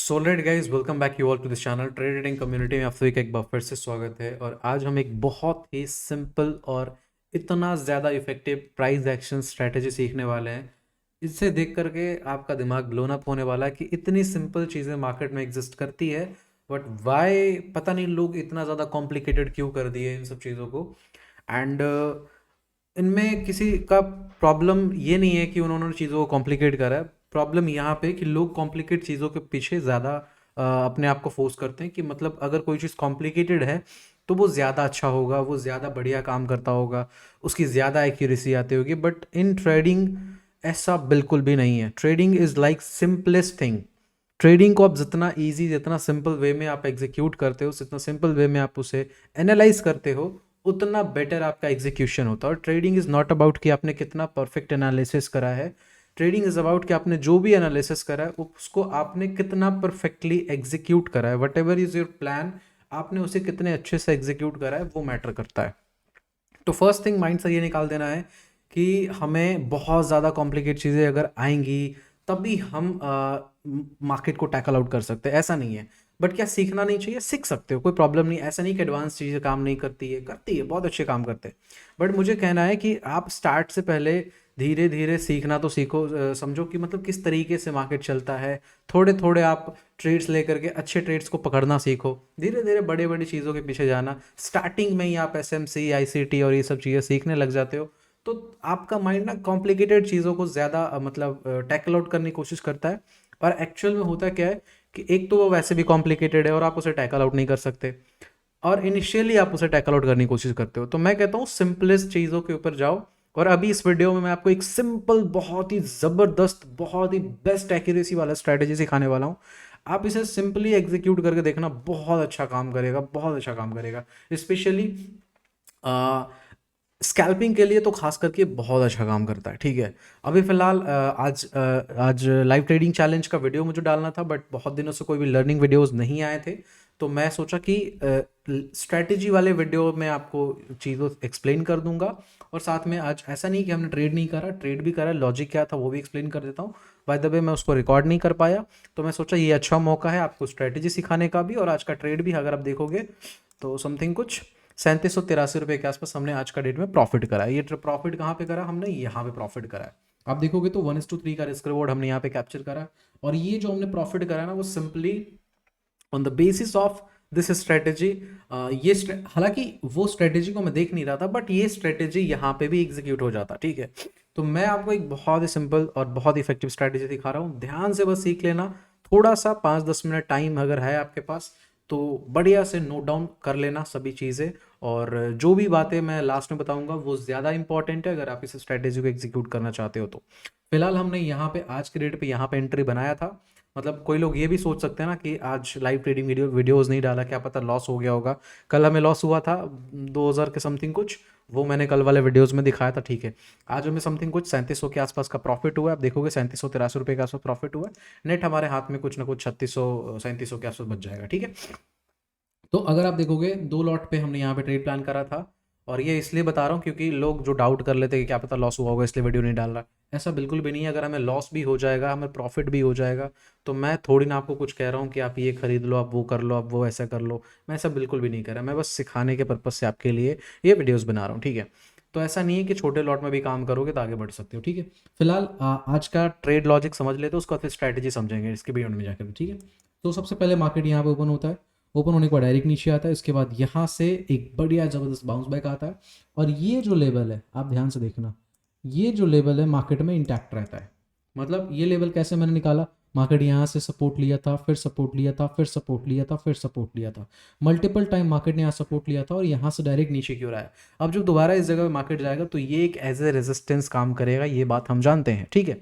So let guys, welcome back you all to this channel. Trading community में आप सभी का एक बार फिर से स्वागत है। और आज हम एक बहुत ही सिंपल और इतना ज़्यादा इफेक्टिव प्राइस एक्शन स्ट्रेटेजी सीखने वाले हैं। इससे देख करके आपका दिमाग ब्लोन अप होने वाला है कि इतनी सिंपल चीज़ें मार्केट में एग्जिस्ट करती है, बट वाई पता नहीं लोग इतना ज़्यादा कॉम्प्लिकेटेड क्यों कर दिए इन सब चीज़ों को। एंड इनमें किसी का प्रॉब्लम ये नहीं है कि उन्होंने चीज़ों को कॉम्प्लिकेट करा है। प्रॉब्लम यहाँ पे कि लोग कॉम्प्लिकेट चीज़ों के पीछे ज़्यादा अपने आप को फोर्स करते हैं कि मतलब अगर कोई चीज़ कॉम्प्लिकेटेड है तो वो ज़्यादा अच्छा होगा, वो ज़्यादा बढ़िया काम करता होगा, उसकी ज़्यादा एक्यूरेसी आती होगी। बट इन ट्रेडिंग ऐसा बिल्कुल भी नहीं है। Trading is like simplest thing. Trading को आप जितना ईजी, जितना सिंपल वे में आप एग्जीक्यूट करते हो, जितना सिंपल वे में आप उसे एनालाइज करते हो, उतना बेटर आपका एग्जीक्यूशन होता है। और ट्रेडिंग इज़ नॉट अबाउट कि आपने कितना परफेक्ट एनालिसिस करा है। ट्रेडिंग इज़ अबाउट कि आपने जो भी एनालिसिस करा है उसको आपने कितना परफेक्टली एग्जीक्यूट करा है। What ever is your plan, आपने उसे कितने अच्छे से एग्जीक्यूट करा है, वो मैटर करता है। तो फर्स्ट थिंग माइंड से ये निकाल देना है कि हमें बहुत ज़्यादा कॉम्प्लिकेट चीज़ें अगर आएंगी तभी हम मार्केट को टैकल आउट कर सकते हैं, ऐसा नहीं है। बट क्या सीखना नहीं चाहिए? सीख सकते हो, कोई प्रॉब्लम नहीं। ऐसा नहीं कि एडवांस चीज़ें काम नहीं करती है, करती है, बहुत अच्छे काम करते हैं। बट मुझे कहना है कि आप स्टार्ट से पहले धीरे धीरे सीखना तो सीखो। समझो कि मतलब किस तरीके से मार्केट चलता है। थोड़े थोड़े आप ट्रेड्स लेकर के अच्छे ट्रेड्स को पकड़ना सीखो। धीरे धीरे बड़े बड़ी चीज़ों के पीछे जाना। स्टार्टिंग में ही आप एसएमसी, आईसीटी और ये सब चीज़ें सीखने लग जाते हो तो आपका माइंड ना कॉम्प्लिकेटेड चीज़ों को ज़्यादा मतलब टैकल आउट करने की कोशिश करता है। और एक्चुअल में होता क्या है कि एक तो वो वैसे भी कॉम्प्लिकेटेड है और आप उसे टैकल आउट नहीं कर सकते, और इनिशियली आप उसे टैकल आउट करने की कोशिश करते हो। तो मैं कहता हूँ सिंपलेस्ट चीज़ों के ऊपर जाओ। और अभी इस वीडियो में मैं आपको एक सिंपल, बहुत ही ज़बरदस्त, बहुत ही बेस्ट एक्यूरेसी वाला स्ट्रैटेजी सिखाने वाला हूँ। आप इसे सिंपली एग्जीक्यूट करके देखना, बहुत अच्छा काम करेगा, बहुत अच्छा काम करेगा। स्पेशली स्कैल्पिंग के लिए तो खास करके बहुत अच्छा काम करता है। ठीक है, अभी फिलहाल आज लाइव ट्रेडिंग चैलेंज का वीडियो मुझे डालना था, बट बहुत दिनों से कोई भी लर्निंग वीडियोस नहीं आए थे। तो मैं सोचा कि स्ट्रैटेजी वाले वीडियो में आपको चीज़ों एक्सप्लेन कर दूंगा। और साथ में आज ऐसा नहीं कि हमने ट्रेड नहीं करा, ट्रेड भी करा, लॉजिक क्या था वो भी एक्सप्लेन कर देता हूँ। बाय द वे मैं उसको रिकॉर्ड नहीं कर पाया, तो मैं सोचा ये अच्छा मौका है आपको स्ट्रैटेजी सिखाने का भी। और आज का ट्रेड भी अगर आप देखोगे तो समथिंग कुछ 3783 रुपये के आसपास हमने आज का डेट में प्रॉफिट करा है। ये प्रॉफिट कहाँ पे करा हमने? यहाँ पे प्रॉफिट करा है। आप देखोगे तो 1:3 का रिस्क रिवॉर्ड हमने यहाँ पे कैप्चर करा है। और ये जो हमने प्रॉफिट करा है ना, वो simply on the basis of this strategy. ये हालांकि वो स्ट्रेटेजी को मैं देख नहीं रहा था, बट ये स्ट्रेटेजी यहाँ पे भी एग्जीक्यूट हो जाता। ठीक है, तो मैं आपको एक बहुत ही सिंपल और बहुत ही इफेक्टिव स्ट्रेटेजी दिखा रहा हूँ। ध्यान से बस सीख लेना। थोड़ा सा 5-10 मिनट टाइम अगर है आपके पास तो बढ़िया से नोट डाउन कर लेना सभी चीज़ें। और जो भी बातें मैं लास्ट में बताऊंगा वो ज़्यादा इंपॉर्टेंट है अगर आप इस स्ट्रेटेजी को एग्जीक्यूट करना चाहते हो तो। फिलहाल हमने यहाँ पे आज के डेट पे यहाँ पे एंट्री बनाया था। मतलब कोई लोग ये भी सोच सकते हैं ना कि आज लाइव ट्रेडिंग वीडियोस नहीं डाला, क्या पता लॉस हो गया होगा। कल हमें लॉस हुआ था 2000 के समथिंग कुछ, वो मैंने कल वाले वीडियोस में दिखाया था। ठीक है, आज हमें समथिंग कुछ 3700 के आसपास का प्रॉफिट हुआ है। आप देखोगे 3783 रुपये के आसपास प्रॉफिट हुआ है। नेट हमारे हाथ में कुछ ना कुछ 3600 3700 के आसपास बच जाएगा। ठीक है, तो अगर आप देखोगे 2 लॉट पे हमने यहाँ पे ट्रेड प्लान करा था। और ये इसलिए बता रहा हूँ क्योंकि लोग जो डाउट कर लेते हैं कि क्या पता लॉस हुआ होगा इसलिए वीडियो नहीं डाल रहा, ऐसा बिल्कुल भी नहीं है। अगर हमें लॉस भी हो जाएगा, हमें प्रॉफिट भी हो जाएगा, तो मैं थोड़ी ना आपको कुछ कह रहा हूँ कि आप ये खरीद लो, आप वो कर लो, आप वो ऐसा कर लो। मैं ऐसा बिल्कुल भी नहीं कह रहा, मैं बस सिखाने के पर्पज़ से आपके लिए ये वीडियोज़ बना रहा हूँ। ठीक है, तो ऐसा नहीं है कि छोटे लॉट में भी काम करोगे तो आगे बढ़ सकते हो। ठीक है, फिलहाल आज का ट्रेड लॉजिक समझ लेते हो, उसका फिर स्ट्रैटेजी समझेंगे इसके बियॉन्ड में जाकर। ठीक है, तो सबसे पहले मार्केट यहाँ पे ओपन होता है। ओपन होने के बाद डायरेक्ट नीचे आता है, इसके बाद यहाँ से एक बढ़िया ज़बरदस्त बाउंस बैक आता है। और ये जो लेवल है आप ध्यान से देखना, ये जो लेवल है मार्केट में इंटैक्ट रहता है। मतलब ये लेवल कैसे मैंने निकाला? मार्केट यहाँ से सपोर्ट लिया था, फिर सपोर्ट लिया था, फिर सपोर्ट लिया था, फिर सपोर्ट लिया था। मल्टीपल टाइम मार्केट ने यहाँ सपोर्ट लिया था और यहाँ से डायरेक्ट नीचे क्यों रहा है। अब जब दोबारा इस जगह मार्केट जाएगा तो ये एक एज ए रेजिस्टेंस काम करेगा, ये बात हम जानते हैं। ठीक है,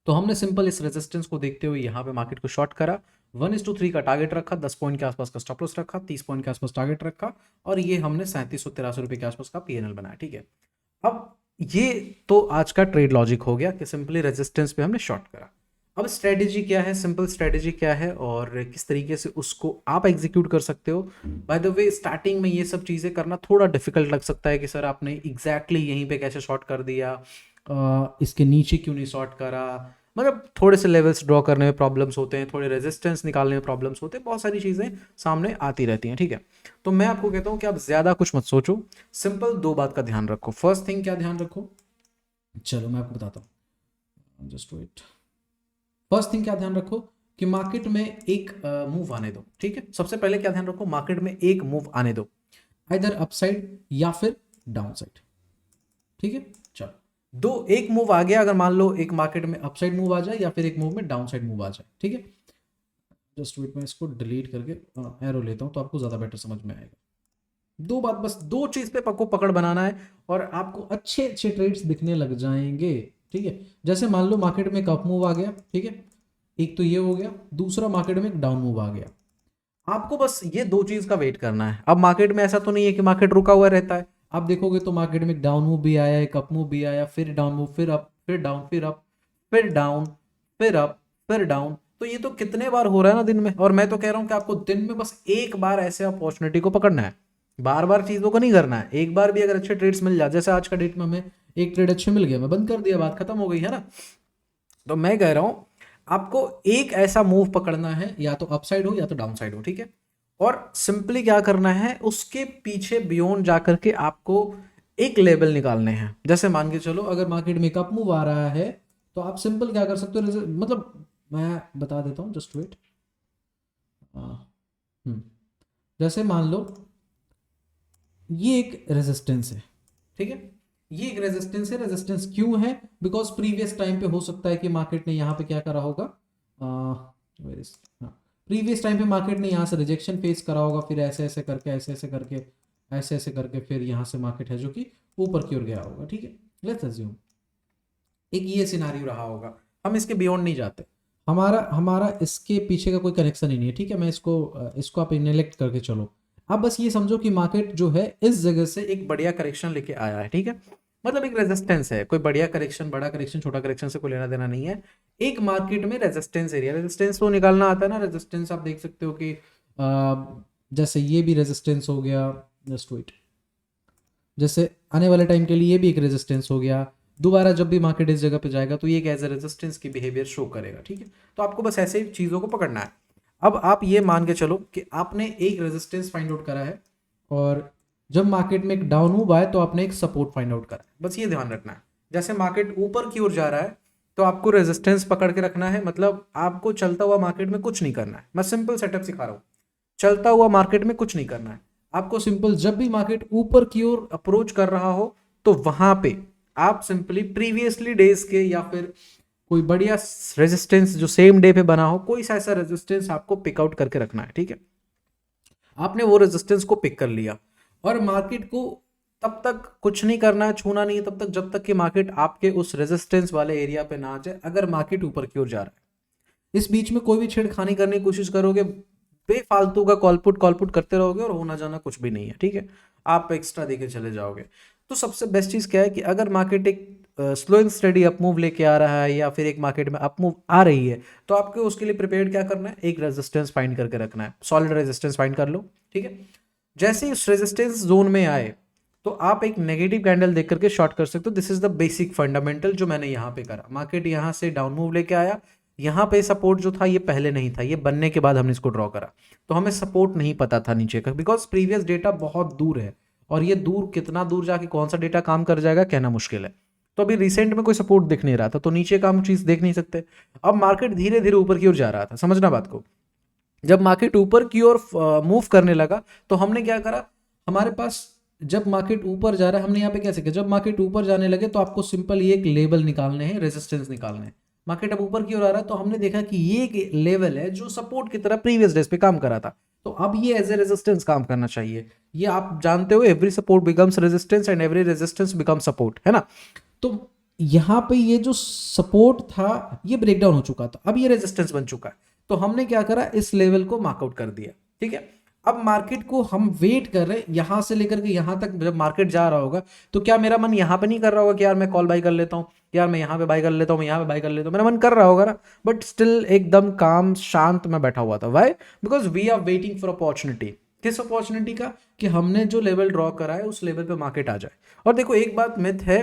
तो हमने सिंपल इस रेजिस्टेंस को देखते हुए यहाँ पे मार्केट को शॉर्ट करा। 1:3 का टारगेट रखा, 10 पॉइंट के आसपास का स्टॉप लॉस रखा, 30 पॉइंट के आसपास टारगेट रखा। और ये हमने 3783 रुपये के आसपास का पीएनएल बनाया। ठीक है, अब ये तो आज का ट्रेड लॉजिक हो गया कि सिंपली रेजिस्टेंस पे हमने शॉर्ट करा। अब स्ट्रेटेजी क्या है, सिंपल स्ट्रेटेजी क्या है और किस तरीके से उसको आप एग्जीक्यूट कर सकते हो। बाय द वे स्टार्टिंग में ये सब चीज़ें करना थोड़ा डिफिकल्ट लग सकता है कि सर आपने एग्जैक्टली यहीं पे कैसे शॉर्ट कर दिया, इसके नीचे क्यों नहीं शॉर्ट करा। मतलब थोड़े से लेवल्स ड्रॉ करने में प्रॉब्लम्स होते हैं, थोड़े रेजिस्टेंस निकालने में प्रॉब्लम्स होते हैं, बहुत सारी चीज़ें सामने आती रहती हैं, ठीक है। तो मैं आपको कहता हूँ कि आप ज़्यादा कुछ मत सोचो, सिंपल 2 बात का ध्यान रखो। फर्स्ट थिंग क्या ध्यान रखो, चलो मैं आपको बताता हूँ, जस्ट वेट। फर्स्ट थिंग क्या ध्यान रखो कि मार्केट में एक मूव आने दो, ठीक है। सबसे पहले क्या ध्यान रखो, मार्केट में एक मूव आने दो, इधर अपसाइड या फिर डाउन साइड, ठीक है। चलो दो, एक मूव आ गया, अगर मान लो एक मार्केट में अपसाइड मूव आ जाए या फिर एक मूव में डाउन साइड मूव आ जाए, ठीक है। जस्ट वेट, मैं इसको डिलीट करके एरो लेता हूं तो आपको ज्यादा बेटर समझ में आएगा। दो बात, बस दो चीज पे पक्को पकड़ बनाना है और आपको अच्छे अच्छे ट्रेड्स दिखने लग जाएंगे, ठीक है। जैसे मान लो मार्केट में एक अप मूव आ गया, ठीक है, एक तो ये हो गया, दूसरा मार्केट में एक डाउन मूव आ गया। आपको बस ये दो चीज का वेट करना है। अब मार्केट में ऐसा तो नहीं है कि मार्केट रुका हुआ रहता है, आप देखोगे तो मार्केट में एक डाउन मूव भी आया, एक अप मूव भी आया, फिर डाउन मूव, फिर अप, फिर डाउन, फिर अप, फिर डाउन, फिर अप, फिर डाउन। तो ये तो कितने बार हो रहा है ना दिन में। और मैं तो कह रहा हूं कि आपको दिन में बस एक बार ऐसे अपॉर्चुनिटी को पकड़ना है, बार बार चीजों को नहीं करना है। एक बार भी अगर अच्छे ट्रेड्स मिल जाए, जैसे आज का डेट में हमें एक ट्रेड अच्छे मिल गया, मैं बंद कर दिया, बात खत्म हो गई है ना। तो मैं कह रहा हूं आपको एक ऐसा मूव पकड़ना है, या तो अपसाइड हो या तो डाउन साइड हो, ठीक है। और सिंपली क्या करना है, उसके पीछे बियॉन्ड जाकर के आपको एक लेवल निकालने हैं। जैसे मान के चलो अगर मार्केट में कप मूव आ रहा है तो आप सिंपल क्या कर सकते हो, मतलब मैं बता देता हूं, जस्ट वेट। जैसे मान लो ये एक रेजिस्टेंस है, ठीक है, ये एक रेजिस्टेंस है। रेजिस्टेंस क्यों है, बिकॉज प्रीवियस टाइम पे हो सकता है कि मार्केट ने यहाँ पे क्या करा होगा, प्रीवियस टाइम पे मार्केट ने यहाँ से रिजेक्शन फेस करा होगा, फिर ऐसे ऐसे करके ऐसे ऐसे करके ऐसे ऐसे करके फिर यहाँ से मार्केट है जो कि ऊपर की ओर गया होगा, ठीक है। लेट्स अज्यूम एक ये सिनारियो रहा होगा, हम इसके बियॉन्ड नहीं जाते, हमारा हमारा इसके पीछे का कोई कनेक्शन ही नहीं है, ठीक है। मैं इसको आप इनेलेक्ट करके चलो। अब बस ये समझो कि मार्केट जो है इस जगह से एक बढ़िया करेक्शन लेके आया है, ठीक है। मतलब एक रेजिस्टेंस है, कोई बढ़िया करेक्शन, बड़ा करेक्शन, छोटा करेक्शन से कोई लेना देना नहीं है। एक मार्केट में रेजिस्टेंस एरिया, रेजिस्टेंस तो निकालना आता है ना। रेजिस्टेंस आप देख सकते हो कि जैसे ये भी रेजिस्टेंस हो गया, जस्ट वेट, जैसे आने वाले टाइम के लिए ये भी एक रेजिस्टेंस हो गया। दोबारा जब भी मार्केट इस जगह पे जाएगा तो ये एक एज ए रेजिस्टेंस की बिहेवियर शो करेगा, ठीक है। तो आपको बस ऐसे ही चीज़ों को पकड़ना है। अब आप ये मान के चलो कि आपने एक रेजिस्टेंस फाइंड आउट करा है, और जब मार्केट में एक डाउन मूव आए तो आपने एक सपोर्ट फाइंड आउट करा है। बस ये ध्यान रखना है, जैसे मार्केट ऊपर की ओर जा रहा है तो आपको रेजिस्टेंस पकड़ के रखना है, मतलब आपको चलता हुआ मार्केट में कुछ नहीं करना है। मैं सिंपल सेटअप सिखा रहा हूँ, चलता हुआ मार्केट में कुछ नहीं करना है आपको। सिंपल जब भी मार्केट ऊपर की ओर अप्रोच कर रहा हो तो वहां पे आप सिंपली प्रीवियसली डेज के या फिर कोई बढ़िया रेजिस्टेंस जो सेम डे पे बना हो, कोई सा ऐसा रेजिस्टेंस आपको पिक आउट करके रखना है, ठीक है। आपने वो रेजिस्टेंस को पिक कर लिया और मार्केट को तब तक कुछ नहीं करना है, छूना नहीं है तब तक जब तक कि मार्केट आपके उस रेजिस्टेंस वाले एरिया पे ना आ जाए। अगर मार्केट ऊपर की ओर जा रहा है, इस बीच में कोई भी छेड़खानी करने की कोशिश करोगे, बेफालतू का कॉलपुट करते रहोगे और होना जाना कुछ भी नहीं है, ठीक है। आप एक्स्ट्रा देके चले जाओगे। तो सबसे बेस्ट चीज़ क्या है कि अगर मार्केट एक slow and study up move लेके आ रहा है या फिर एक मार्केट में अप मूव आ रही है, तो आपको उसके लिए प्रिपेयर्ड क्या करना है, एक रेजिस्टेंस फाइंड करके रखना है। सॉलिड रेजिस्टेंस फाइंड कर लो, ठीक है। जैसे ही उस रेजिस्टेंस जोन में आए तो आप एक नेगेटिव कैंडल देख करके शॉर्ट कर सकते हो। This is the basic fundamental जो मैंने यहाँ पे करा। मार्केट यहाँ से डाउन मूव लेके आया, यहाँ पे सपोर्ट जो था ये पहले नहीं था, ये बनने के बाद हमने इसको ड्रॉ करा। तो हमें सपोर्ट नहीं पता था नीचे का, बिकॉज प्रीवियस डेटा बहुत दूर है और ये दूर कितना दूर जाके कौन सा डेटा काम कर जाएगा कहना मुश्किल है। तो अभी रिसेंट में कोई सपोर्ट दिख नहीं रहा था, तो नीचे का हम चीज देख नहीं सकते। अब मार्केट धीरे धीरे ऊपर की ओर जा रहा था, समझना बात को। जब मार्केट ऊपर की ओर मूव करने लगा तो हमने क्या करा, हमारे पास जब मार्केट ऊपर जा रहा है, हमने यहाँ पे कैसे किया, जब मार्केट ऊपर जाने लगे तो आपको सिंपल ये एक लेवल निकालने हैं, रेजिस्टेंस निकालने हैं। मार्केट अब ऊपर की ओर आ रहा है तो हमने देखा कि ये एक लेवल है जो सपोर्ट की तरह प्रीवियस डेज पे काम करा था, तो अब ये एज ए रेजिस्टेंस काम करना चाहिए। ये आप जानते हो, every support becomes resistance and every resistance become support, है ना। तो यहाँ पे ये जो सपोर्ट था ये ब्रेक डाउन हो चुका था, अब ये रेजिस्टेंस बन चुका है। तो हमने क्या करा, इस लेवल को मार्कआउट कर दिया, ठीक है। अब मार्केट को हम वेट कर रहे हैं यहां से लेकर के यहां तक। जब मार्केट जा रहा होगा तो क्या मेरा मन यहां पे नहीं कर रहा होगा कि यार मैं कॉल बाई कर लेता हूं, यार मैं यहां पे बाई कर लेता हूं, मैं यहां पे बाई कर लेता हूं, मेरा मन कर रहा होगा ना। बट स्टिल एकदम काम शांत में बैठा हुआ था। Why? Because we are waiting for opportunity. किस अपॉर्चुनिटी का? कि हमने जो लेवल ड्रॉ करा है उस लेवल पे मार्केट आ जाए। और देखो एक बात मिथ है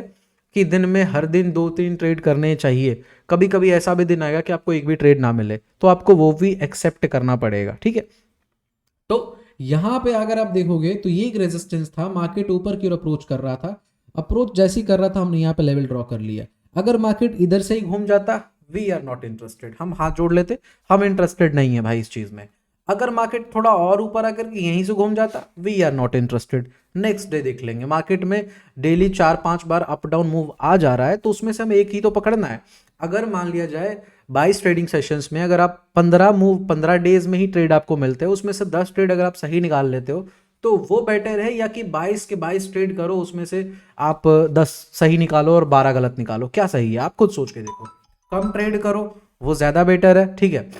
कि दिन में हर दिन 2-3 ट्रेड करने चाहिए, कभी कभी ऐसा भी दिन आएगा कि आपको एक भी ट्रेड ना मिले, तो आपको वो भी एक्सेप्ट करना पड़ेगा, ठीक है। तो यहां पे अगर आप देखोगे तो ये एक रेजिस्टेंस था, मार्केट ऊपर की ओर अप्रोच कर रहा था, अप्रोच जैसी कर रहा था हमने यहाँ पे लेवल ड्रॉ कर लिया। अगर मार्केट इधर से ही घूम जाता, वी आर नॉट इंटरेस्टेड, हम हाथ जोड़ लेते, हम इंटरेस्टेड नहीं है भाई इस चीज में। अगर मार्केट थोड़ा और ऊपर आकर के यहीं से घूम जाता, we are not interested, next day देख लेंगे। मार्केट में डेली 4-5 बार अप डाउन मूव आ जा रहा है, तो उसमें से हमें एक ही तो पकड़ना है। अगर मान लिया जाए 22 ट्रेडिंग सेशंस में अगर आप 15 डेज में ही ट्रेड आपको मिलते हैं, उसमें से 10 ट्रेड अगर आप सही निकाल लेते हो तो वो बेटर है, या कि 22 के 22 ट्रेड करो, उसमें से आप 10 सही निकालो और 12 गलत निकालो, क्या सही है आप खुद सोच के देखो। कम ट्रेड करो वो ज्यादा बेटर है, ठीक है।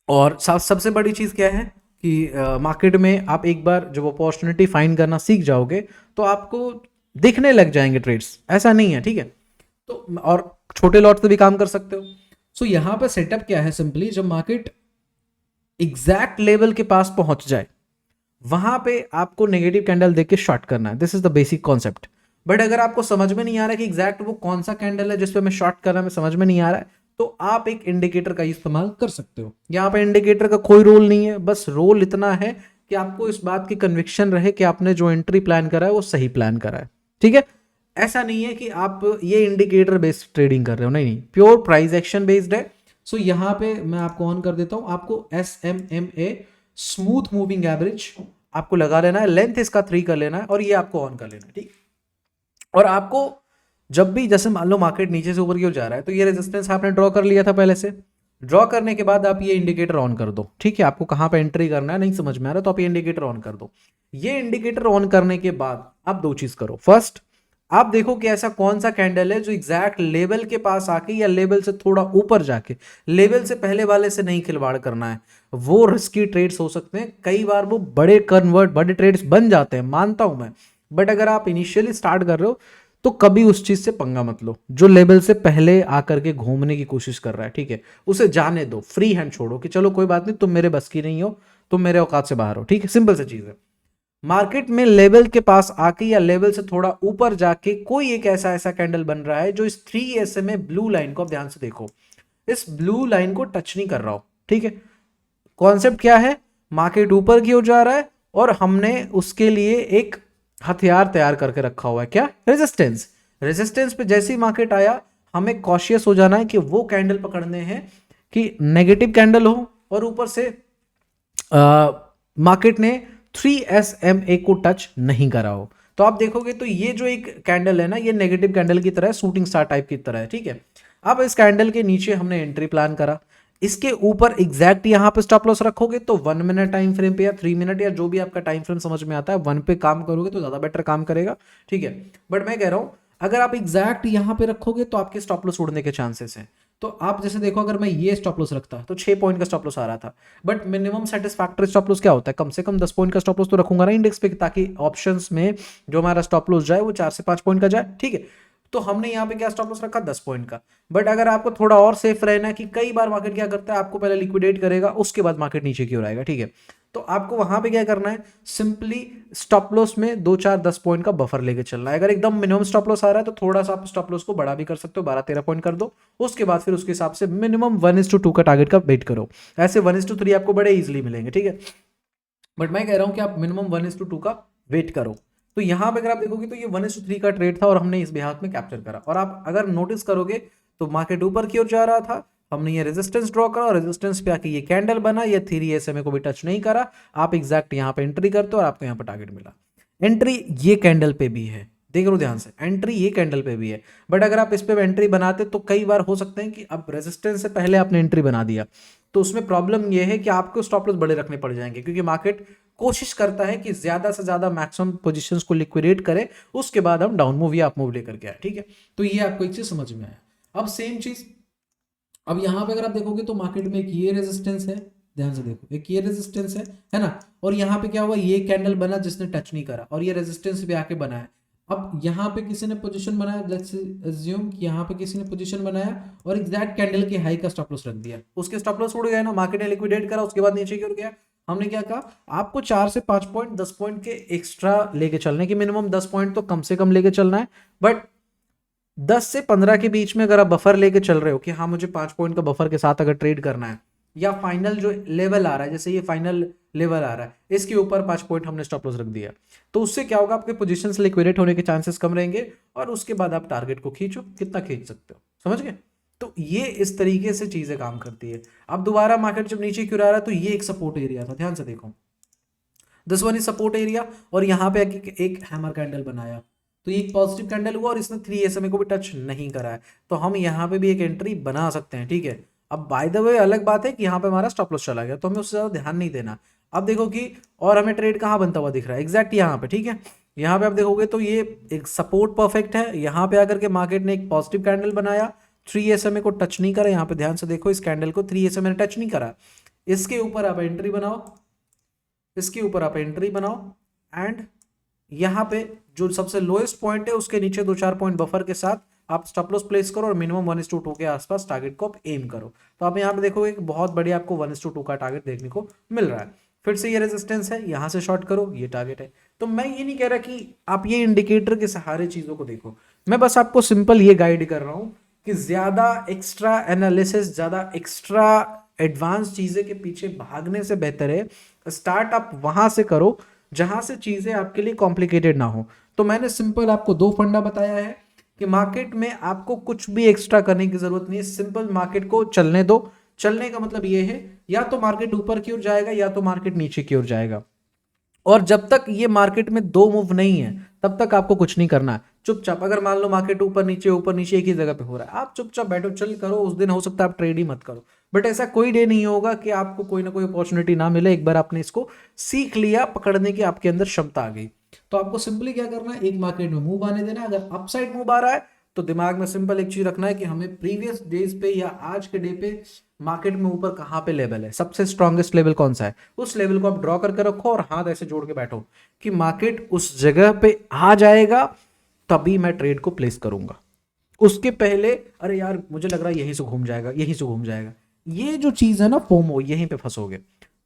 और सबसे बड़ी चीज क्या है कि मार्केट में आप एक बार जब अपॉर्चुनिटी फाइंड करना सीख जाओगे तो आपको दिखने लग जाएंगे ट्रेड्स, ऐसा नहीं है, ठीक है। तो और छोटे लॉट से भी काम कर सकते हो। सो यहां पर सेटअप क्या है, सिंपली जब मार्केट एग्जैक्ट लेवल के पास पहुंच जाए वहां पे आपको नेगेटिव कैंडल देख के शॉर्ट करना है, this is the basic concept. But अगर आपको समझ में नहीं आ रहा है कि एग्जैक्ट वो कौन सा कैंडल है जिस पे हमें शॉर्ट करना है, समझ में नहीं आ रहा है, तो आप एक इंडिकेटर का इस्तेमाल कर सकते हो। यहाँ पे इंडिकेटर का कोई रोल नहीं है, बस रोल इतना है कि आपको इस बात की कन्विक्शन रहे कि आपने जो एंट्री प्लान करा है वो सही प्लान करा है, ठीक है। ऐसा नहीं है कि आप ये इंडिकेटर बेस्ड ट्रेडिंग कर रहे हो, नहीं नहीं, प्योर प्राइस एक्शन बेस्ड है। सो यहाँ पे मैं आपको ऑन कर देता हूं, आपको SMA स्मूथ मूविंग एवरेज आपको लगा लेना है, लेंथ इसका 3 कर लेना है और ये आपको ऑन कर लेना है, ठीक। और आपको जब भी जैसे मान लो मार्केट नीचे से ऊपर की ओर जा रहा है तो ये रेजिस्टेंस आपने ड्रॉ कर लिया था पहले से, ड्रॉ करने के बाद आप ये इंडिकेटर ऑन कर दो, ठीक है। आपको कहां पे एंट्री करना है नहीं समझ में आ रहा तो आप ये इंडिकेटर ऑन कर दो। ये इंडिकेटर ऑन करने के बाद आप दो चीज करो, फर्स्ट आप देखो कि ऐसा कौन सा कैंडल है जो एग्जैक्ट लेवल के पास आके या लेवल से थोड़ा ऊपर जाके, लेवल से पहले वाले से नहीं खिलवाड़ करना है, वो रिस्की ट्रेड्स हो सकते हैं, कई बार वो बड़े ट्रेड्स बन जाते हैं, मानता हूं मैं। बट अगर आप इनिशियली स्टार्ट कर रहे हो तो कभी उस चीज से पंगा मत लो जो लेवल से पहले आकर के घूमने की कोशिश कर रहा है, ठीक है। उसे जाने दो, फ्री हैंड छोड़ो कि चलो कोई बात नहीं, तुम मेरे बस की नहीं हो, तुम मेरे औकात से बाहर हो, ठीक है, सिंपल सी चीज है। मार्केट में लेवल के पास आके या लेवल से थोड़ा ऊपर जाके कोई एक ऐसा कैंडल बन रहा है जो इस 3 SMA ब्लू लाइन को, आप ध्यान से देखो, इस ब्लू लाइन को टच नहीं कर रहा हो, ठीक है। कॉन्सेप्ट क्या है, मार्केट ऊपर की ओर जा रहा है और हमने उसके लिए एक हथियार तैयार करके रखा हुआ है, क्या, रेजिस्टेंस। रेजिस्टेंस पे जैसे ही मार्केट आया हमें कॉशियस हो जाना है कि वो कैंडल पकड़ने हैं कि नेगेटिव कैंडल हो और ऊपर से मार्केट ने 3SMA को टच नहीं करा हो। तो आप देखोगे तो ये जो एक कैंडल है ना, ये नेगेटिव कैंडल की तरह है, शूटिंग स्टार टाइप की तरह है, ठीक है। अब इस कैंडल के नीचे हमने एंट्री प्लान करा, इसके ऊपर एग्जैक्ट यहां पे स्टॉप लॉस रखोगे तो 1 मिनट टाइम फ्रेम पे या 3 मिनट या जो भी आपका टाइम फ्रेम समझ में आता है 1 पे काम करोगे तो ज्यादा बेटर काम करेगा, ठीक है। बट मैं कह रहा हूं अगर आप एग्जैक्ट यहां पे रखोगे तो आपके स्टॉप लॉस उड़ने के चांसेस हैं। तो आप जैसे देखो, अगर मैं ये स्टॉप लॉस रखता तो 6 पॉइंट का स्टॉप लॉस आ रहा था, but minimum satisfactory stop loss क्या होता है, कम से कम 10 पॉइंट का स्टॉप लॉस तो रखूंगा ना इंडेक्स पे, ताकि ऑप्शंस में जो हमारा स्टॉप लॉस जाए वो 4 से 5 पॉइंट का जाए, ठीक है। तो हमने यहाँ पे क्या स्टॉप लॉस रखा, 10 पॉइंट का। बट अगर आपको थोड़ा और सेफ रहना है कि कई बार मार्केट क्या करता है, आपको पहले लिक्विडेट करेगा उसके बाद मार्केट नीचे की ओर आएगा, ठीक है। तो आपको वहां पे क्या करना है, सिंपली स्टॉप लॉस में 2-4-10 पॉइंट का बफर लेके चलना है। अगर एकदम मिनिमम स्टॉप लॉस आ रहा है तो थोड़ा सा आप स्टॉप लॉस को बड़ा भी कर सकते हो, 12-13 पॉइंट कर दो। उसके बाद फिर उसके हिसाब से मिनिमम 1:2 का टारगेट का वेट करो, ऐसे 1:3 आपको बड़े इजिली मिलेंगे, ठीक है। बट मैं कह रहा हूं कि आप मिनिमम 1:2 का वेट करो। तो यहां पे अगर आप देखोगे तो ये 1:3 का ट्रेड था और हमने इस बिहाफ में कैप्चर करा। और आप अगर नोटिस करोगे तो मार्केट ऊपर की ओर जा रहा था, हमने ये रेजिस्टेंस ड्रॉ करा और रेजिस्टेंस पे आके ये कैंडल बना, ये 3 SMA को भी टच नहीं करा। आप एग्जैक्ट यहाँ पे एंट्री करते हो और आपको यहाँ पे टारगेट मिला। एंट्री ये कैंडल पे भी है, देख लो ध्यान से, एंट्री ये कैंडल पे भी है। बट अगर आप इस पे एंट्री बनाते तो कई बार हो सकते हैं कि अब रेजिस्टेंस से पहले आपने एंट्री बना दिया, तो उसमें प्रॉब्लम ये है कि आपको स्टॉप लॉस बड़े रखने पड़ जाएंगे, क्योंकि मार्केट कोशिश करता है कि ज्यादा से ज्यादा मैक्सिमम पोजीशंस को लिक्विडेट करे, उसके बाद हम डाउन मूव या अप मूव लेकर के आए, ठीक है। तो ये आपको एक चीज समझ में आया। अब सेम चीज अब यहां पे अगर आप देखोगे तो मार्केट में एक ये रेजिस्टेंस है, ध्यान से देखो, एक ये रेजिस्टेंस है ना। और यहाँ पे क्या हुआ, ये कैंडल बना जिसने टच नहीं करा और ये रेजिस्टेंस भी आके बनाया। अब यहाँ पे किसी ने पोजीशन बनाया, लेट्स अज्यूम कि यहाँ पे किसी ने पोजीशन बनाया और एग्जैक्ट कैंडल के हाई का स्टॉप लॉस रख दिया, उसके स्टॉप लॉस उड़ गया ना, मार्केट ने लिक्विडेट करा, उसके बाद नीचे की ओर गया। हमने क्या कहा, आपको 4 से 5 पॉइंट 10 पॉइंट के एक्स्ट्रा लेके चलने की, मिनिमम 10 पॉइंट तो कम से कम लेके चलना है। बट 10 से 15 के बीच में अगर आप बफर लेके चल रहे हो कि हाँ मुझे 5 पॉइंट का बफर के साथ अगर ट्रेड करना है, या फाइनल जो लेवल आ रहा है, जैसे ये फाइनल लेवल आ रहा है, इसके ऊपर 5 पॉइंट हमने स्टॉप लॉस रख दिया, तो उससे क्या होगा, आपके पोजीशंस लिक्विडेट होने के चांसेस कम रहेंगे, और उसके बाद आप टारगेट को खींचो, कितना खींच सकते हो, समझ गए। तो ये इस तरीके से चीजें काम करती है। अब दोबारा मार्केट जब नीचे क्यों आ रहा है, तो ये एक सपोर्ट एरिया था, ध्यान से देखो, this one is support area, और यहाँ पे एक हैमर कैंडल बनाया, तो ये एक पॉजिटिव कैंडल हुआ और इसने 3 SMA को भी टच नहीं करा है, तो हम यहाँ पे भी एक एंट्री बना सकते हैं, ठीक है। अब बाय द वे अलग बात है कि यहाँ पे हमारा स्टॉप लॉस चला गया, तो हमें उससे ज्यादा ध्यान नहीं देना। अब देखो कि और हमें ट्रेड कहाँ बनता हुआ दिख रहा है, एग्जैक्ट यहाँ पे, ठीक है। यहाँ पे आप देखोगे तो ये एक सपोर्ट परफेक्ट है, यहाँ पे आकर के मार्केट ने एक पॉजिटिव कैंडल बनाया, 3 SMA को टच नहीं करा, यहाँ पे ध्यान से देखो, इस कैंडल को 3 SMA ने टच नहीं करा, इसके ऊपर आप एंट्री बनाओ, इसके ऊपर आप एंट्री बनाओ, एंड यहाँ पे जो सबसे लोएस्ट पॉइंट है उसके नीचे 2-4 पॉइंट बफर के साथ आप स्टॉप लॉस प्लेस करो, और मिनिमम 1:2 के आसपास टारगेट को आप एम करो। तो आप यहाँ पे देखोगे कि बहुत बढ़िया आपको 1:2 का टारगेट देखने को मिल रहा है। फिर से ये रेजिस्टेंस है, यहाँ से शॉर्ट करो, ये टारगेट है। तो मैं ये नहीं कह रहा कि आप ये इंडिकेटर के सहारे चीजों को देखो, मैं बस आपको सिंपल ये गाइड कर रहा हूँ कि ज्यादा एक्स्ट्रा एनालिसिस, ज्यादा एक्स्ट्रा एडवांस चीजें के पीछे भागने से बेहतर है स्टार्ट आप वहां से करो जहां से चीजें आपके लिए कॉम्प्लिकेटेड ना हो। तो मैंने सिंपल आपको 2 फंडा बताया है कि मार्केट में आपको कुछ भी एक्स्ट्रा करने की जरूरत नहीं है, सिंपल मार्केट को चलने दो। चलने का मतलब ये है, या तो मार्केट ऊपर की ओर जाएगा या तो मार्केट नीचे की ओर जाएगा, और जब तक ये मार्केट में 2 मूव नहीं है तब तक आपको कुछ नहीं करना है। चुपचाप, अगर मान लो मार्केट ऊपर नीचे एक ही जगह पे हो रहा है, आप चुपचाप बैठो, चिल करो, उस दिन हो सकता है आप ट्रेड ही मत करो, बट ऐसा कोई डे नहीं होगा कि आपको कोई ना कोई अपॉर्चुनिटी ना मिले। एक बार आपने इसको सीख लिया, पकड़ने की आपके अंदर क्षमता आ गई, तो आपको सिंपली क्या करना है, एक मार्केट में मूव आने देना है। अगर अपसाइड मूव आ रहा है तो दिमाग में सिंपल एक चीज रखना है कि हमें प्रीवियस डेज पे या आज के डे पे मार्केट में ऊपर कहाँ पे लेवल है, सबसे स्ट्रॉन्गेस्ट लेवल कौन सा है, उस लेवल को आप ड्रॉ करके रखो और हाथ ऐसे जोड़ के बैठो कि मार्केट उस जगह पे आ जाएगा तभी मैं ट्रेड को प्लेस करूंगा। उसके पहले अरे यार मुझे लग रहा है यहीं से घूम जाएगा, यहीं से घूम जाएगा, ये जो चीज है ना फोमो, यहीं पे फंसोगे।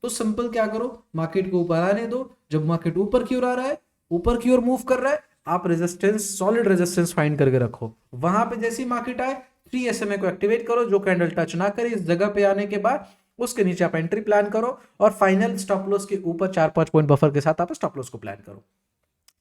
तो सिंपल क्या करो, मार्केट को ऊपर आने दो, जब मार्केट ऊपर की ओर आ रहा है, ऊपर की ओर मूव कर रहा है, आप रेजिस्टेंस, सॉलिड रेजिस्टेंस फाइंड करके रखो, वहां पे जैसी मार्केट आए 3 SMA को एक्टिवेट करो, जो कैंडल टच ना करे, इस जगह पे आने के बाद उसके नीचे आप एंट्री प्लान करो, और फाइनल स्टॉप लॉस के ऊपर 4-5 पॉइंट बफर के साथ आप स्टॉप लॉस को प्लान करो।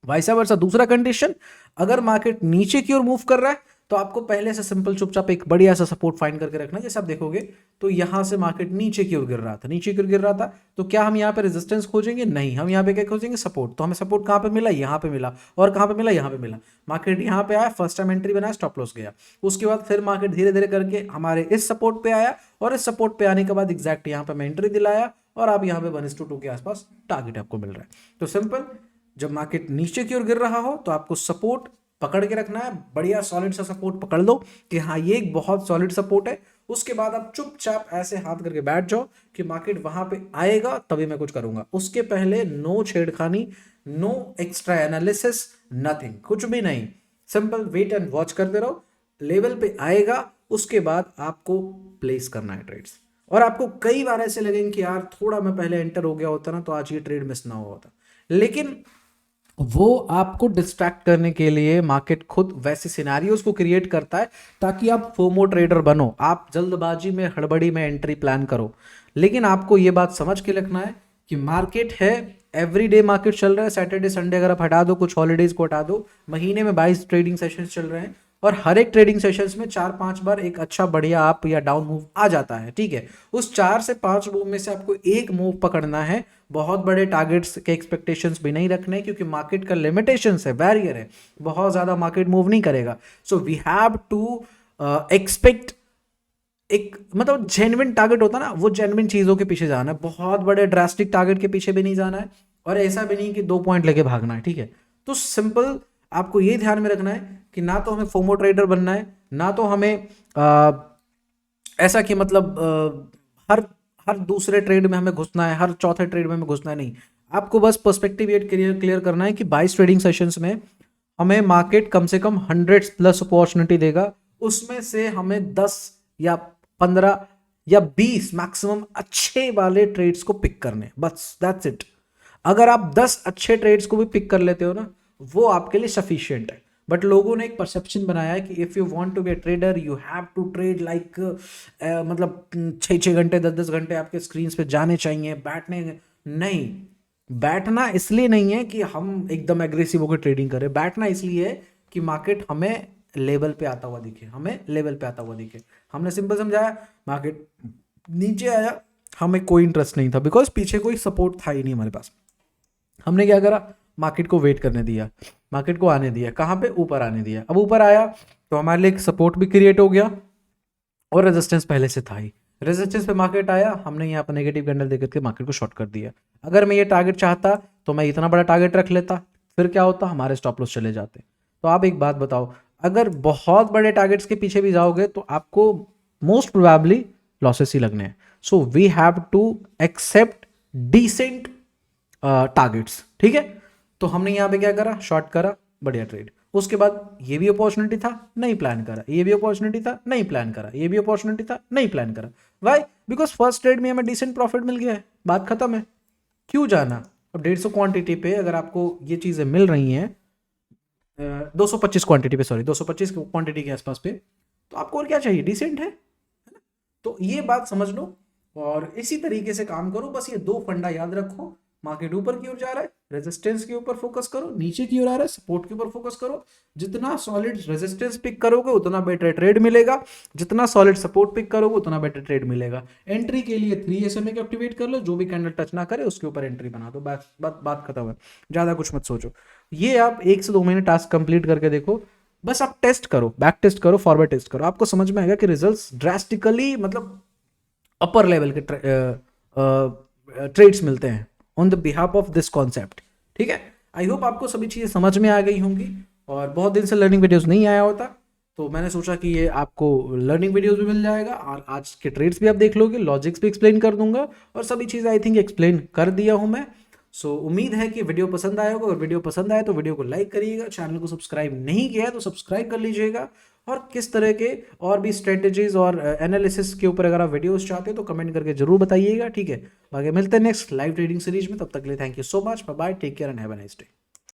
वाइसा वर्सा दूसरा कंडीशन, अगर मार्केट नीचे की ओर मूव कर रहा है तो आपको पहले से सिंपल चुपचाप एक बढ़िया सा सपोर्ट फाइंड करके रखना है। जैसे आप देखोगे तो यहां से मार्केट नीचे की ओर गिर रहा था, नीचे की ओर गिर रहा था, तो क्या हम यहाँ पे रेजिस्टेंस खोजेंगे? नहीं, हम यहाँ पे क्या खोजेंगे? सपोर्ट। तो हमें सपोर्ट कहाँ पे मिला? यहाँ पे मिला। और कहाँ पे मिला? यहाँ पे मिला। मार्केट यहाँ पे आया, फर्स्ट टाइम एंट्री बनाया, स्टॉप लॉस गया। उसके बाद फिर मार्केट धीरे धीरे करके हमारे इस सपोर्ट पे आया, और इस सपोर्ट पे आने के बाद एग्जैक्ट यहाँ पे मैं एंट्री दिलाया, और आप यहाँ पे 1:2 के आसपास टारगेट आपको मिल रहा है। तो सिंपल, जब मार्केट नीचे की ओर गिर रहा हो तो आपको सपोर्ट पकड़ के रखना है, बढ़िया सॉलिड सा सपोर्ट पकड़ लो कि हाँ ये एक बहुत सॉलिड सपोर्ट है। उसके बाद आप चुपचाप ऐसे हाथ करके बैठ जाओ कि मार्केट वहां पे आएगा तभी मैं कुछ करूंगा। उसके पहले नो छेड़खानी, नो एक्स्ट्रा एनालिसिस, नथिंग, कुछ भी नहीं। सिंपल वेट एंड वॉच करते रहो, लेवल पे आएगा उसके बाद आपको प्लेस करना है ट्रेड्स। और आपको कई बार ऐसे लगेंगे कि यार थोड़ा मैं पहले एंटर हो गया होता ना तो आज ये ट्रेड मिस ना हुआ होता, लेकिन वो आपको डिस्ट्रैक्ट करने के लिए मार्केट खुद वैसे सिनेरियोज को क्रिएट करता है ताकि आप फोमो ट्रेडर बनो, आप जल्दबाजी में, हड़बड़ी में एंट्री प्लान करो। लेकिन आपको ये बात समझ के रखना है कि मार्केट है, एवरीडे मार्केट चल रहा है। सैटरडे संडे अगर आप हटा दो, कुछ हॉलीडेज को हटा दो, महीने में 22 ट्रेडिंग सेशंस चल रहे हैं, और हर एक ट्रेडिंग सेशंस में 4-5 बार एक अच्छा बढ़िया अप या डाउन मूव आ जाता है, ठीक है। उस 4 से 5 मूव में से आपको एक मूव पकड़ना है। बहुत बड़े टारगेट्स के एक्सपेक्टेशंस भी नहीं रखने, क्योंकि मार्केट का लिमिटेशंस है, बैरियर है, बहुत ज्यादा मार्केट मूव नहीं करेगा। So we have to expect एक, मतलब जेन्युइन टारगेट होता है ना, वो जेन्युइन चीजों के पीछे जाना है, बहुत बड़े ड्रास्टिक टारगेट के पीछे भी नहीं जाना है, और ऐसा भी नहीं कि 2 पॉइंट लेके भागना है, ठीक है। तो सिंपल आपको ये ध्यान में रखना है कि ना तो हमें फोमो ट्रेडर बनना है, ना तो हमें ऐसा कि मतलब हर हर दूसरे ट्रेड में हमें घुसना है, हर चौथे ट्रेड में हमें घुसना है, नहीं। आपको बस पर्सपेक्टिव ये क्लियर करना है कि 22 ट्रेडिंग सेशंस में हमें मार्केट कम से कम 100+ अपॉर्चुनिटी देगा, उसमें से हमें 10 या 15 या 20 मैक्सिमम अच्छे वाले ट्रेड्स को पिक करने, बस दैट्स इट। अगर आप 10 अच्छे ट्रेड्स को भी पिक कर लेते हो ना, वो आपके लिए सफिशिएंट है। बट लोगों ने एक परसेप्शन बनाया है कि if you want to be a trader you have to trade like, मतलब 6-6 घंटे 10-10 घंटे आपके स्क्रीन पे जाने चाहिए, बैठने नहीं। बैठना इसलिए नहीं है कि हम एकदम एग्रेसिव होकर ट्रेडिंग करें, बैठना इसलिए है कि मार्केट हमें लेवल पे आता हुआ दिखे, हमें लेवल पे आता हुआ दिखे। हमने सिंपल समझाया, मार्केट नीचे आया, हमें कोई इंटरेस्ट नहीं था बिकॉज पीछे कोई सपोर्ट था ही नहीं हमारे पास। हमने क्या करा, मार्केट को वेट करने दिया, मार्केट को आने दिया, कहाँ पे, ऊपर आने दिया। अब ऊपर आया तो हमारे लिए एक सपोर्ट भी क्रिएट हो गया और रेजिस्टेंस पहले से था ही। रेजिस्टेंस पे मार्केट आया, हमने यहाँ पर नेगेटिव कैंडल देकर के मार्केट को शॉर्ट कर दिया। अगर मैं ये टारगेट चाहता तो मैं इतना बड़ा टारगेट रख लेता, फिर क्या होता, हमारे स्टॉप लॉस चले जाते। तो आप एक बात बताओ, अगर बहुत बड़े टारगेट्स के पीछे भी जाओगे तो आपको मोस्ट प्रोबेबली लॉसेस ही लगने हैं। So we have to accept decent targets, ठीक है। तो हमने यहाँ पे क्या करा, शॉर्ट करा, बढ़िया ट्रेड। उसके बाद ये भी अपॉर्चुनिटी था, नहीं प्लान करा, ये भी अपॉर्चुनिटी था, नहीं प्लान करा, ये भी अपॉर्चुनिटी था, नहीं प्लान करा। वाई? बिकॉज फर्स्ट ट्रेड में हमें डिसेंट प्रॉफिट मिल गया है, बात खत्म है, क्यों जाना। अब 150 क्वांटिटी पे अगर आपको ये चीज़ें मिल रही हैं 225 क्वांटिटी पे, सॉरी 225 क्वांटिटी के आसपास पे, तो आपको और क्या चाहिए, डिसेंट है ना। तो ये बात समझ लो और इसी तरीके से काम करो। बस ये दो फंडा याद रखो, मार्केट ऊपर की ओर जा रहा है, रेजिस्टेंस के ऊपर फोकस करो, नीचे की ओर आ रहा है, सपोर्ट के ऊपर फोकस करो। जितना सॉलिड रेजिस्टेंस पिक करोगे उतना बेटर ट्रेड मिलेगा, जितना सॉलिड सपोर्ट पिक करोगे उतना बेटर ट्रेड मिलेगा। एंट्री के लिए 3 SMA को एक्टिवेट कर लो, जो भी कैंडल टच ना करे उसके ऊपर एंट्री बना दो, बात खत्म है, ज्यादा कुछ मत सोचो। ये आप 1 से 2 महीने टास्क कंप्लीट करके देखो, बस आप टेस्ट करो, बैक टेस्ट करो, फॉरवर्ड टेस्ट करो, आपको समझ में आएगा कि रिजल्ट्स ड्रास्टिकली मतलब अपर लेवल के ट्रेड्स मिलते हैं on the behalf of this concept, ठीक है। आई होप आपको सभी चीज़ें समझ में आ गई होंगी और बहुत दिन से लर्निंग वीडियोस नहीं आया होता, तो मैंने सोचा कि ये आपको लर्निंग वीडियोस भी मिल जाएगा और आज के ट्रेड्स भी आप देख लोगे, लॉजिक्स भी एक्सप्लेन कर दूंगा और सभी चीज़ें आई थिंक एक्सप्लेन कर दिया हूँ मैं। सो उम्मीद है कि वीडियो पसंद आया होगा। अगर वीडियो पसंद आए तो वीडियो को लाइक करिएगा, चैनल को सब्सक्राइब नहीं किया है तो सब्सक्राइब कर लीजिएगा और किस तरह के और भी स्ट्रेटेजीज और एनालिसिस के ऊपर अगर आप वीडियोस चाहते हो तो कमेंट करके जरूर बताइएगा, ठीक है। बाकी मिलते हैं नेक्स्ट लाइव ट्रेडिंग सीरीज में, तब तक के लिए thank you so much, bye bye, take care and have a nice day.